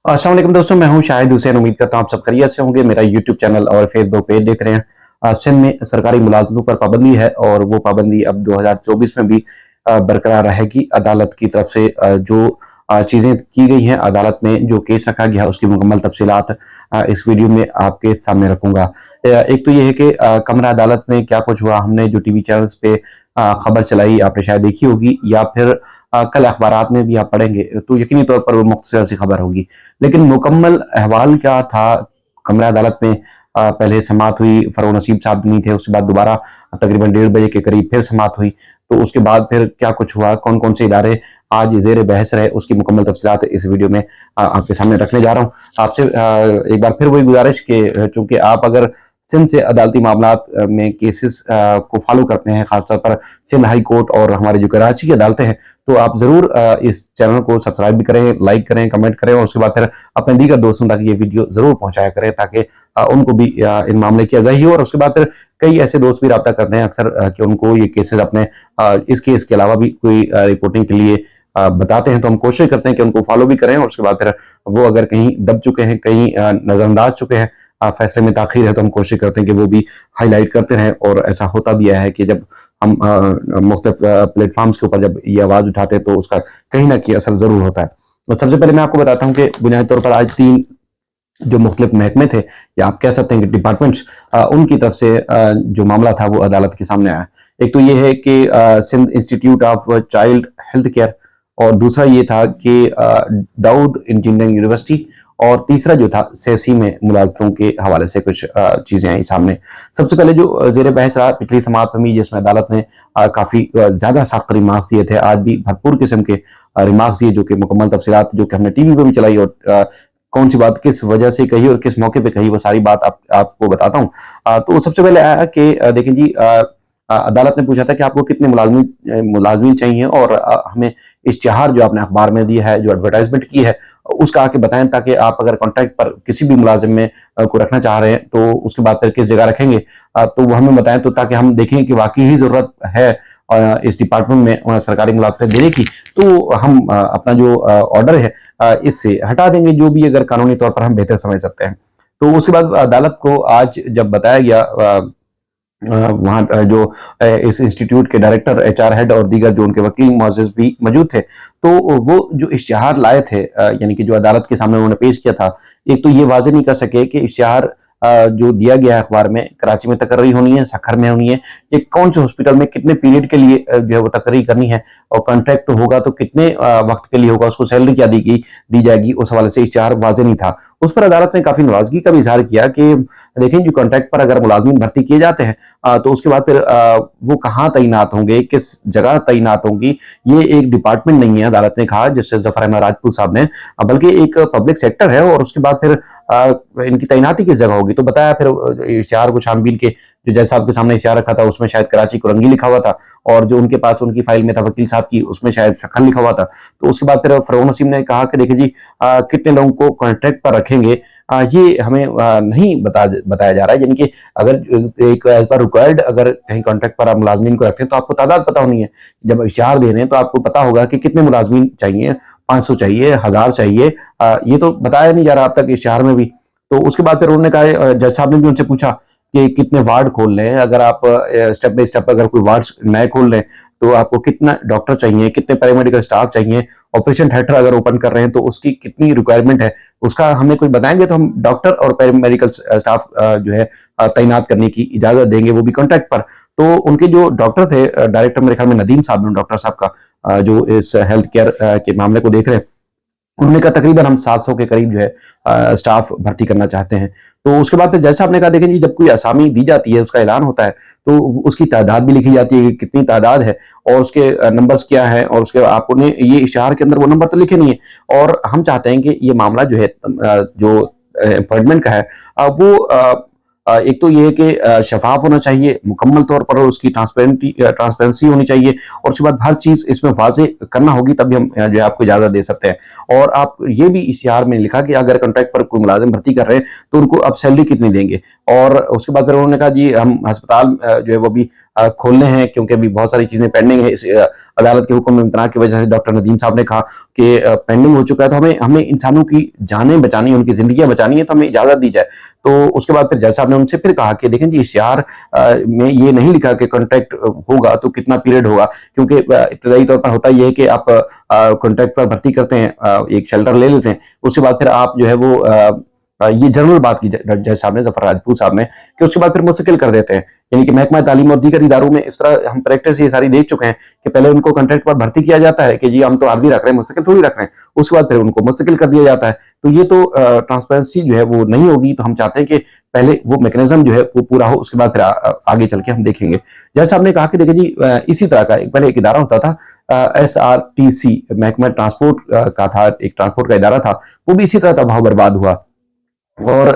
अस्सलाम वालेकुम दोस्तों, मैं हूं शाहिद हुसैन। उम्मीद करता हूं आप सब खैरियत से होंगे। मेरा यूट्यूब चैनल और फेसबुक पेज देख रहे हैं। सिंध में सरकारी मुलाजमतों पर पाबंदी है और वो पाबंदी अब 2024 में भी बरकरार रहेगी। अदालत की तरफ से जो चीज़ें की गई हैं, अदालत में जो केस रखा गया है उसकी मुकम्मल तफसीलात इस वीडियो में आपके सामने रखूंगा। एक तो ये है कि कमरा अदालत में क्या कुछ हुआ। हमने जो टीवी चैनल्स पे खबर चलाई आपने शायद देखी होगी, या फिर कल अखबारात में भी आप पढ़ेंगे तो यकीनी तौर पर वो मुख्तसर सी खबर होगी। लेकिन मुकम्मल अहवाल क्या था। कमरा अदालत में पहले समाअत हुई, फरोग नसीब साहब नहीं थे। उसके बाद दोबारा तकरीबन 1:30 के करीब फिर समाअत हुई। तो उसके बाद फिर क्या कुछ हुआ, कौन कौन से इदारे आज जेर बहस रहे, उसकी मुकम्मल तफसीलात इस वीडियो में आपके सामने रखने जा रहा हूँ। आपसे एक बार फिर वही गुजारिश कि चूंकि आप अगर सिंध से अदालती मामलात में केसेस को फॉलो करते हैं, खासतौर पर सिंध हाई कोर्ट और हमारे जो कराची की अदालतें हैं, तो आप जरूर इस चैनल को सब्सक्राइब भी करें, लाइक करें, कमेंट करें और उसके बाद फिर अपने दीगर दोस्तों तक ये वीडियो जरूर पहुंचाया करें, ताकि उनको भी इन मामले की आगाही हो। और उसके बाद फिर कई ऐसे दोस्त भी रब्ता करते हैं अक्सर कि उनको ये केसेस अपने इस केस के अलावा भी कोई रिपोर्टिंग के लिए बताते हैं, तो हम कोशिश करते हैं कि उनको फॉलो भी करें। और उसके बाद फिर वो अगर कहीं दब चुके हैं, कहीं नजरअंदाज चुके हैं, फैसले में ताखीर है, तो हम कोशिश करते हैं कि वो भी हाईलाइट करते रहें। और ऐसा होता भी है कि जब हम मुख्तलिफ प्लेटफॉर्म्स के ऊपर जब ये आवाज उठाते हैं तो उसका कहीं ना कहीं असर जरूर होता है। तो सबसे पहले मैं आपको बताता हूँ कि बुनियादी तौर पर आज 3 जो मुख्तलिफ महकमे थे, या आप कह सकते हैं कि डिपार्टमेंट्स, उनकी तरफ से जो मामला था वो अदालत के सामने आया। एक तो ये है कि Sindh institute of child health care, और दूसरा ये था कि दाऊद इंजीनियरिंग यूनिवर्सिटी, और तीसरा जो था सेसी में मुलाजमतों के हवाले से कुछ चीजें आई सामने। सबसे पहले जो जेर बहस रहा पिछली समाअत में, जिसमें अदालत ने काफी ज्यादा सख्त रिमार्क्स दिए थे, आज भी भरपूर किस्म के रिमार्क्स दिए, जो कि मुकम्मल तफसीलात जो कि हमने टीवी पे भी चलाई, और कौन सी बात किस वजह से कही और किस मौके पे कही, वो सारी बात आपको बताता हूँ। तो सबसे पहले आया कि देखें जी, अदालत ने पूछा था कि आपको कितने मुलाजमीन चाहिए, और हमें इश्तिहार जो आपने अखबार में दिया है, जो एडवर्टाइजमेंट की है, उसका आके बताएं, ताकि आप अगर कॉन्ट्रैक्ट पर किसी भी मुलाजिम में को रखना चाह रहे हैं तो उसके बाद फिर किस जगह रखेंगे, तो वो हमें बताएं, तो ताकि हम देखें कि वाकई ही जरूरत है इस डिपार्टमेंट में सरकारी मुलाजमत देने की, तो हम अपना जो ऑर्डर है इससे हटा देंगे, जो भी अगर कानूनी तौर पर हम बेहतर समझ सकते हैं। तो उसके बाद अदालत को आज जब बताया गया, वहाँ जो इस इंस्टीट्यूट के डायरेक्टर, एचआर हेड और दीगर जो उनके वकील मुअज़्ज़िज़ भी मौजूद थे, तो वो जो इश्तिहार लाए थे, यानी कि जो अदालत के सामने उन्होंने पेश किया था, एक तो ये वाज़ेह नहीं कर सके कि इश्तिहार जो दिया गया है अखबार में, कराची में तकर्री होनी है, सखर में होनी है, ये कौन से हॉस्पिटल में कितने पीरियड के लिए जो है वो तकर्री करनी है, और कॉन्ट्रैक्ट होगा तो कितने वक्त के लिए होगा, उसको सैलरी क्या दी जाएगी, उस हवाले से इश्तिहार वाज़ेह नहीं था। उस पर अदालत ने काफी नाराजगी का भी इजहार किया कि देखें, जो कॉन्ट्रैक्ट पर अगर मुलाजमीन भर्ती किए जाते हैं, तो उसके बाद फिर वो कहाँ तैनात होंगे, किस जगह तैनात होंगी, ये एक डिपार्टमेंट नहीं है, अदालत ने कहा, जस्टिस जफर अहमद राजपूत साहब ने, बल्कि एक पब्लिक सेक्टर है, और उसके बाद फिर इनकी तैनाती किस जगह होगी। तो बताया फिर इश्तिहार को, छानबीन के जो जज साहब के सामने इश्तिहार रखा था उसमें शायद कराची कुरंगी लिखा हुआ था, और जो उनके पास उनकी फाइल में था वकील साहब की, उसमें शायद सखन लिखा हुआ था। तो उसके बाद फिर फरोग नसीम ने कहा कि देखिए जी, कितने लोगों को कॉन्ट्रैक्ट पर रखेंगे, ये हमें नहीं बताया जा रहा है। यानी कि अगर एक एज पर रिक्वायर्ड अगर कहीं कॉन्ट्रैक्ट पर आप मुलाजमीन को रखते हैं, तो आपको तादाद पता होनी है। जब इश्तिहार दे रहे हैं तो आपको पता होगा कि कितने मुलाजमीन चाहिए, 500 चाहिए, 1000 चाहिए, ये तो बताया नहीं जा रहा अब तक इश्तिहार में भी। तो उसके बाद फिर उन्होंने कहा, जज साहब ने भी उनसे पूछा कि कितने वार्ड खोल रहे हैं, अगर आप स्टेप बाय स्टेप अगर कोई वार्ड नए खोल रहे हैं, तो आपको कितना डॉक्टर चाहिए, कितने पैरामेडिकल स्टाफ चाहिए, ऑपरेशन थिएटर अगर ओपन कर रहे हैं तो उसकी कितनी रिक्वायरमेंट है, उसका हमें कोई बताएंगे तो हम डॉक्टर और पैरामेडिकल स्टाफ जो है तैनात करने की इजाजत देंगे, वो भी कॉन्ट्रैक्ट पर। तो उनके जो डॉक्टर थे, डायरेक्टर मेरे ख्याल में नदीम साहब, डॉक्टर साहब का जो इस हेल्थ केयर के मामले को देख रहे हैं, उन्होंने कहा तकरीबन हम 700 के करीब जो है स्टाफ भर्ती करना चाहते हैं। तो उसके बाद फिर जैसा आपने कहा, देखें जी, जब कोई असामी दी जाती है, उसका ऐलान होता है, तो उसकी तादाद भी लिखी जाती है कि कितनी तादाद है, और उसके नंबर्स क्या है, और उसके आपने ये इश्तिहार के अंदर वो नंबर तो लिखे नहीं है। और हम चाहते हैं कि ये मामला जो है, जो अपॉइंटमेंट का है, वो एक तो ये है कि शफाफ होना चाहिए मुकम्मल तौर पर, और उसकी ट्रांसपेरेंसी होनी चाहिए, और उसके बाद हर चीज इसमें वाज़ेह करना होगी, तभी हम जो है आपको इजाजत दे सकते हैं। और आप ये भी इश्तिहार में लिखा कि अगर कॉन्ट्रैक्ट पर कोई मुलाजिम भर्ती कर रहे हैं तो उनको अब सैलरी कितनी देंगे। और उसके बाद फिर उन्होंने कहा जी, हम अस्पताल जो है वो भी खोलने हैं, क्योंकि अभी बहुत सारी चीजें पेंडिंग है। इस अदालत के हुक्म इम्तना की वजह से डॉक्टर नदीम साहब ने कहा कि पेंडिंग हो चुका है, तो हमें हमें इंसानों की जानें बचानी है, उनकी जिंदगियां बचानी है, तो हमें इजाजत दी जाए। तो उसके बाद फिर जज साहब ने उनसे फिर कहा कि देखें जी, इश्तिहार में ये नहीं लिखा कि कॉन्ट्रैक्ट होगा तो कितना पीरियड होगा, क्योंकि इब्तदाई तौर पर होता यह है कि आप कॉन्ट्रैक्ट पर भर्ती करते हैं, एक शेल्टर ले लेते हैं, उसके बाद फिर आप जो है वो ये जनरल बात की जज साहब ने, जफर राजपूत साहब ने, कि उसके बाद फिर मुस्तकिल कर देते हैं। यानी कि महकमा तालीम और दीगर इदारों में इस तरह हम प्रैक्टिस ये सारी देख चुके हैं कि पहले उनको कॉन्ट्रैक्ट पर भर्ती किया जाता है कि जी हम तो आर्जी रख रहे हैं, मुस्तकिल थोड़ी रख रहे हैं, उसके बाद फिर उनको मुस्तकिल कर दिया जाता है। तो ये तो ट्रांसपेरेंसी जो है वो नहीं होगी। तो हम चाहते हैं कि पहले वो मैकेनिज्म जो है वो पूरा हो, उसके बाद फिर आगे चल के हम देखेंगे। जज साहब ने कहा कि देखिए जी, इसी तरह का पहले एक इदारा होता था, SRTC, महकमा ट्रांसपोर्ट का था, एक ट्रांसपोर्ट का इदारा था, वो भी इसी तरह तबाह बर्बाद हुआ। और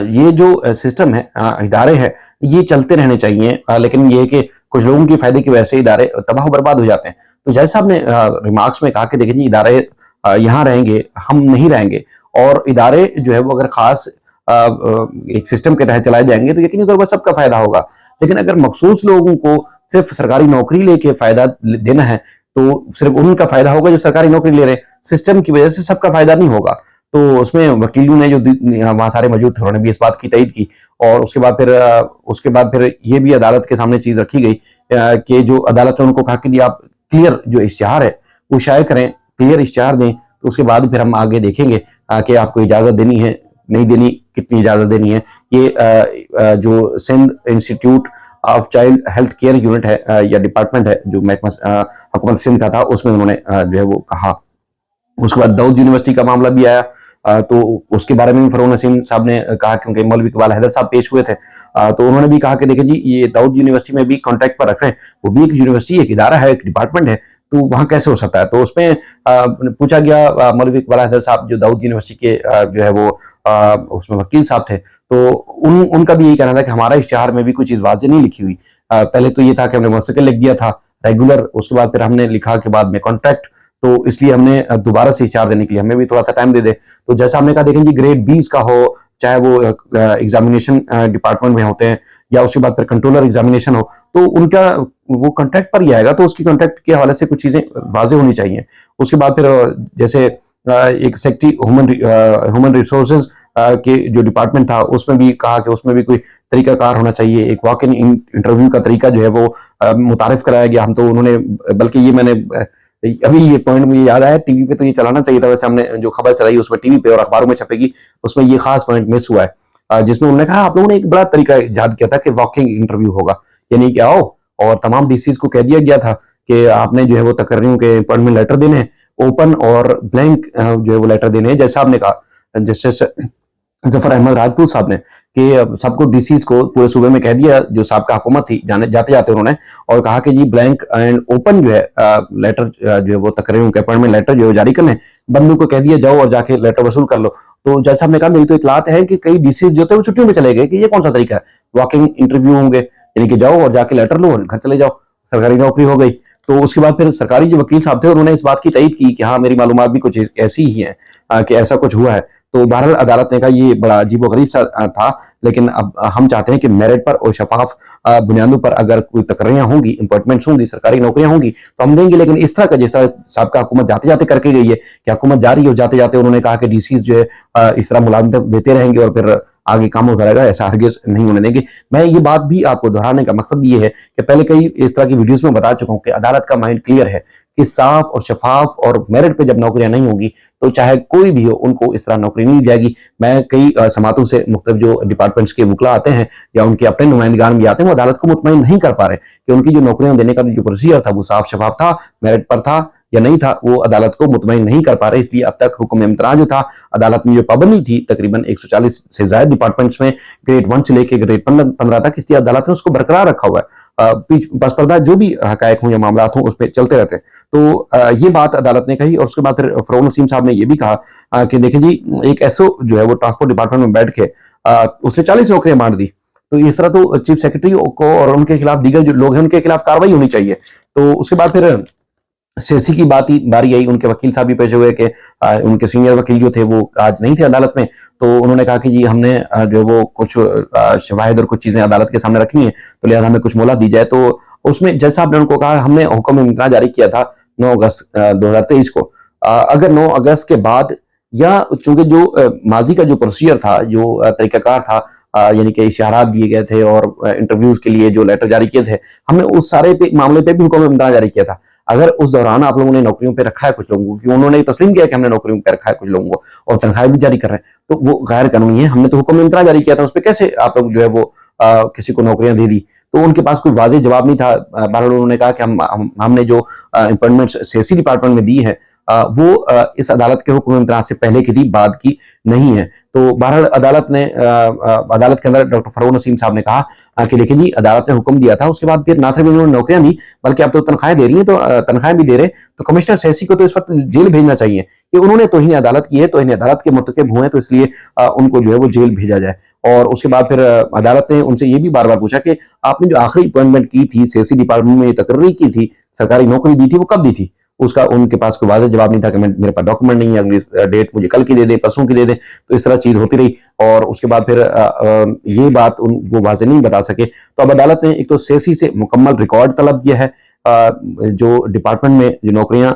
ये जो सिस्टम है, इदारे हैं, ये चलते रहने चाहिए, लेकिन ये है कि कुछ लोगों के फायदे की वजह से इदारे तबाह बर्बाद हो जाते हैं। तो जज साहब ने रिमार्क्स में कहा कि देखिए जी, इदारे यहाँ रहेंगे, हम नहीं रहेंगे, और इदारे जो है वो अगर खास एक सिस्टम के तहत चलाए जाएंगे तो यकीनी तौर पर सबका फायदा होगा। लेकिन अगर मखसूस लोगों को सिर्फ सरकारी नौकरी लेके फायदा देना है, तो सिर्फ उनका फायदा होगा जो सरकारी नौकरी ले रहे हैं, सिस्टम की वजह से सबका फायदा नहीं होगा। तो उसमें वकीलों ने जो वहां सारे मौजूद थे, उन्होंने भी इस बात की तईद की। और उसके बाद फिर ये भी अदालत के सामने चीज रखी गई कि जो अदालत ने उनको कहा कि आप क्लियर जो इश्तिहार है वो शाये करें, क्लियर इश्तिहार दें, तो उसके बाद फिर हम आगे देखेंगे कि आपको इजाजत देनी है, नहीं देनी, कितनी इजाजत देनी है। ये जो Sindh institute of child health care unit है या डिपार्टमेंट है, जो महकमा हुकूमत सिंध का था, उसमें उन्होंने जो है वो कहा। उसके बाद दाऊद यूनिवर्सिटी का मामला भी आया, तो उसके बारे में फरोन नसीम साहब ने कहा, क्योंकि मौलवी इकबाल हैदर साहब पेश हुए थे, तो उन्होंने भी कहा कि देखिए जी, ये दाऊद यूनिवर्सिटी में भी कॉन्ट्रैक्ट पर रख रहे हैं, वो भी एक यूनिवर्सिटी, एक इदारा है, एक डिपार्टमेंट है, तो वहां कैसे हो सकता है। तो उसमें पूछा गया, मौलवी इकबाल हैदर साहब जो दाऊद यूनिवर्सिटी के जो है वो उसमें वकील साहब थे, तो उनका भी यही कहना था कि हमारा इश्तिहार में भी कोई चीज वाज़ेह नहीं लिखी हुई। पहले तो ये था कि हमने मुस्तकिल लिख दिया था, रेगुलर, उसके बाद फिर हमने लिखा के बाद में कॉन्ट्रैक्ट, तो इसलिए हमने दोबारा से इश्तिहार देने के लिए हमें भी थोड़ा सा टाइम दे दे। तो जैसा हमने कहा, देखें जी, ग्रेड 20 का हो, चाहे वो एग्जामिनेशन डिपार्टमेंट में होते हैं, या उसके बाद फिर कंट्रोलर एग्जामिनेशन हो, तो उनका वो कॉन्ट्रैक्ट पर ही आएगा, तो उसकी कॉन्ट्रैक्ट के हवाले से कुछ चीजें वाज़ेह होनी चाहिए। उसके बाद फिर जैसे एक सेक्रेटरी ह्यूमन रिसोर्सेज के जो डिपार्टमेंट था, उसमें भी कहा कि उसमें भी कोई तरीकाकार होना चाहिए, एक वॉक इन इंटरव्यू का तरीका जो है वो मुतारिफ कराया गया। हम तो उन्होंने, बल्कि ये मैंने अभी ये पॉइंट मुझे याद आया, टीवी पे तो ये चलाना चाहिए था, वैसे हमने जो खबर चलाई उसमें टीवी पे और अखबारों में छपेगी, उसमें ये खास पॉइंट मिस हुआ है, जिसमें उन्होंने कहा आप लोगों ने एक बड़ा तरीका इजाद किया था कि वॉकिंग इंटरव्यू होगा, यानी कि आओ, और तमाम डीसीज को कह दिया गया था कि आपने जो है वो तकर्रियों के अपॉइंटमेंट लेटर देने हैं, ओपन और ब्लैंक जो है वो लेटर देने हैं। जैसा आपने कहा, जस्टिस जफर अहमद राजपूत साहब ने, कि सबको डीसीज को पूरे सूबे में कह दिया, जो साबका हुकूमत थी, जाते जाते उन्होंने, और कहा कि जी ब्लैंक एंड ओपन जो है लेटर जो है वो तकरीरों के अपॉइंटमेंट लेटर जो है जारी करने, बंदों को कह दिया जाओ और जाके लेटर वसूल कर लो। तो जज साहब ने कहा, मेरी तो इतलात है कि कई डीसीज जो थे वो छुट्टियों में चले गए, कि ये कौन सा तरीका है, वॉकिंग इंटरव्यू होंगे, यानी कि जाओ और जाके लेटर लो और घर चले जाओ, सरकारी नौकरी हो गई। तो उसके बाद फिर सरकारी जो वकील साहब थे, उन्होंने इस बात की तईद की कि हाँ, मेरी मालूमात भी कुछ ऐसी ही है कि ऐसा कुछ हुआ है। तो बहरहाल अदालत ने कहा ये बड़ा अजीबोगरीब सा था, लेकिन अब हम चाहते हैं कि मेरिट पर और शफाफ बुनियादों पर अगर कोई तकर्रियां होंगी, अपॉइंटमेंट्स होंगी, सरकारी नौकरियां होंगी, तो हम देंगे। लेकिन इस तरह का, जैसा साबका हुकूमत जाते जाते करके गई है, कि हुकूमत जा रही है और जाते जाते उन्होंने कहा कि डीसीज जो है इस तरह मुलाजमत देते रहेंगे और फिर आगे काम होता रहेगा, ऐसा हरगिज नहीं होने देंगे। मैं ये बात भी आपको दोहराने का मकसद भी ये है कि पहले कई इस तरह की वीडियोस में बता चुका हूं कि अदालत का माइंड क्लियर है कि साफ और शफाफ और मेरिट पे जब नौकरियां नहीं होंगी, तो चाहे कोई भी हो, उनको इस तरह नौकरी नहीं दी जाएगी। मैं कई समातों से, मुख्तलिफ जो डिपार्टमेंट्स के वकला आते हैं या उनके अपने नुमाइंदगान भी आते हैं, वो अदालत को मुतमईन नहीं कर पा रहे कि उनकी जो नौकरियां देने का जो प्रोसीजर था वो साफ शफाफ था, मेरिट पर था या नहीं था, वो अदालत को मुतमईन नहीं कर पा रहे। इसलिए अब तक हुक्म इम्तनाअ जो था, अदालत में जो पाबंदी थी तकरीबन 140 से ज्यादा डिपार्टमेंट्स में, ग्रेड 1 से लेकर ग्रेड 15 तक, इसलिए अदालत ने उसको बरकरार रखा हुआ है। बस पर्दा जो भी हकायक हों या मामला हों, उस पर चलते रहते हैं। तो ये बात अदालत ने कही। और उसके बाद फिर फरोन नसीम साहब ने यह भी कहा कि देखिए जी, एक एसओ जो है वो ट्रांसपोर्ट डिपार्टमेंट में बैठ के उसने 40 नौकरियां बांट दी, तो इस तरह तो चीफ सेक्रेटरी को और उनके खिलाफ दीगर जो लोग हैं उनके खिलाफ कार्रवाई होनी चाहिए। तो उसके बाद फिर सेसी की बारी आई, उनके वकील साहब भी पेश हुए कि उनके सीनियर वकील जो थे वो आज नहीं थे अदालत में, तो उन्होंने कहा कि जी हमने जो वो कुछ शवाहिद और कुछ चीजें अदालत के सामने रखनी है, तो लिहाजा हमें कुछ मोहलत दी जाए। तो उसमें जैसा आपने उनको कहा, हमने हुक्म इम्तना जारी किया था 9 अगस्त 2023 को। अगर 9 अगस्त के बाद या चूंकि जो माजी का जो प्रोसीजर था, जो तरीकाकार था, यानी कि इशारात दिए गए थे और इंटरव्यूज के लिए जो लेटर जारी किए थे, हमने उस सारे मामले पे भी हुक्म इम्तना जारी किया था। अगर उस दौरान आप लोगों ने नौकरियों पे रखा है कुछ लोगों को, कि उन्होंने तस्लीम किया कि हमने नौकरियों पे रखा है कुछ लोगों को और तनख्वाहें भी जारी कर रहे हैं, तो वो गैर कानूनी है। हमने तो हुक्म इम्तना जारी किया था, उस पर कैसे आप लोग जो है वो किसी को नौकरियां दे दी? तो उनके पास कोई वाज़ेह जवाब नहीं था। बहरहाल उन्होंने कहा कि हमने जो अपॉइंटमेंट सेसी डिपार्टमेंट में दी है, वो इस अदालत के हुक्म इम्तना से पहले की थी, बाद की नहीं है। तो बहरहाल अदालत के अंदर डॉक्टर फरोग नसीम साहब ने कहा कि देखिए जी, अदालत ने हुक्म दिया था, उसके बाद फिर ना सिर्फ इन्होंने नौकरियां दी, बल्कि अब तो तनख्वाहें दे रही हैं, तो तनख्वाहें भी दे रहे, तो कमिश्नर सेसी को तो इस वक्त जेल भेजना चाहिए कि उन्होंने तौहीन अदालत की है, तौहीन अदालत के मुर्तकिब हुए हैं, तो इसलिए उनको जो है वो जेल भेजा जाए। और उसके बाद फिर अदालत ने उनसे ये भी बार बार पूछा कि आपने जो आखिरी अपॉइंटमेंट की थी, सेसी डिपार्टमेंट में तकर्री की थी, सरकारी नौकरी दी थी, वो कब दी थी? उसका उनके पास कोई वाज़ेह जवाब नहीं था कि मेरे पास डॉक्यूमेंट नहीं है, अगली डेट मुझे कल की दे दे, परसों की दे दे। तो इस तरह चीज होती रही और उसके बाद फिर ये बात वो वाज़ेह नहीं बता सके। तो अब अदालत ने एक तो सेसी से मुकम्मल रिकॉर्ड तलब किया है, जो डिपार्टमेंट में जो नौकरियां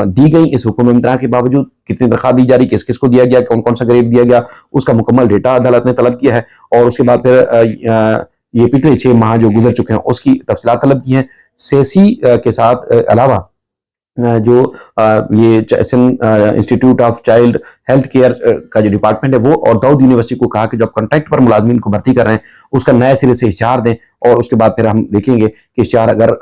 दी गई इस हुक्म इम्तना के बावजूद, कितनी तनख्वाह दी जा रही, किस किस को दिया गया, कौन कौन सा ग्रेड दिया गया, उसका मुकम्मल डेटा अदालत ने तलब किया है। और उसके बाद फिर ये पिछले 6 माह जो गुजर चुके हैं उसकी तफसीलात तलब की है। सेसी के साथ अलावा जो ये institute of child health care का जो डिपार्टमेंट है वो, और दाऊद यूनिवर्सिटी को कहा कि जो कॉन्ट्रैक्ट पर मुलाजमीन को भर्ती कर रहे हैं उसका नए सिरे से इश्तिहार दें, और उसके बाद फिर हम देखेंगे कि इश्तिहार अगर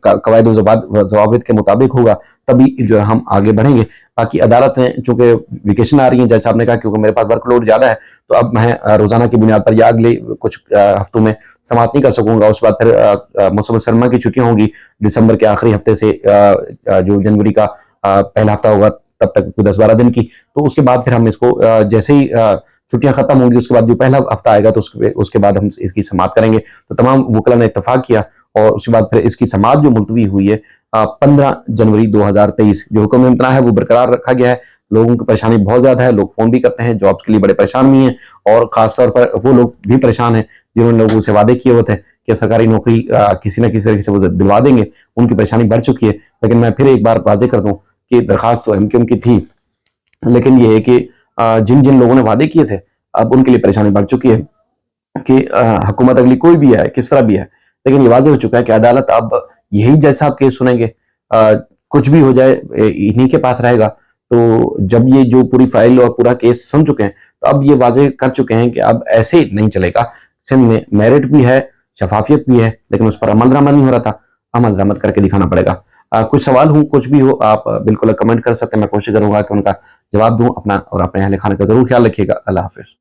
कवायद ज़वाबित के मुताबिक होगा तभी जो है हम आगे बढ़ेंगे। बाकी अदालत ने चूंकि वेकेशन आ रही है, जज साहब ने कहा क्योंकि मेरे पास वर्कलोड ज्यादा है, तो अब मैं रोजाना की बुनियाद पर या अगले कुछ हफ्तों में समाप्त नहीं कर सकूंगा। उसके बाद फिर मौसम सरमा की छुट्टियां होंगी, दिसंबर के आखिरी हफ्ते से जो जनवरी का पहला हफ्ता होगा तब तक 10-12 दिन की। तो उसके बाद फिर हम इसको जैसे ही छुट्टियां खत्म होंगी उसके बाद जो पहला हफ्ता आएगा तो उसके बाद हम इसकी समाप्त करेंगे। तो तमाम वकला ने इत्तेफाक किया और उसके बाद फिर इसकी समाप्त जो मुलतवी हुई है 15 जनवरी 2023। जो हुक्म इम्तना है वो बरकरार रखा गया है। लोगों की परेशानी बहुत ज्यादा है, लोग फोन भी करते हैं, जॉब्स के लिए बड़े परेशान भी हैं, और खासतौर पर वो लोग भी परेशान हैं जिन्होंने लोगों से वादे किए हुए थे कि सरकारी नौकरी किसी न किसी तरीके से वो दिलवा देंगे। उनकी परेशानी बढ़ चुकी है। लेकिन मैं फिर एक बार वाजे कर दूं कि दरखास्त तो एमक्यूएम की थी, लेकिन ये है कि जिन जिन लोगों ने वादे किए थे अब उनके लिए परेशानी बढ़ चुकी है कि हुकूमत अगली कोई भी है, किस तरह भी है, लेकिन ये वाजे हो चुका है कि अदालत अब यही जज साहब केस सुनेंगे, कुछ भी हो जाए इन्हीं के पास रहेगा। तो जब ये जो पूरी फाइल और पूरा केस सुन चुके हैं तो अब ये वाजे कर चुके हैं कि अब ऐसे नहीं चलेगा। सिंध में मेरिट भी है, शफाफियत भी है, लेकिन उस पर अमल दरामद नहीं हो रहा था, अमल दरामद करके दिखाना पड़ेगा। कुछ सवाल हो, कुछ भी हो, आप बिल्कुल कमेंट कर सकते हैं, मैं कोशिश करूंगा कि उनका जवाब दूं। अपना और अपने अहल खाने का जरूर ख्याल रखिएगा। अल्लाह हाफिज।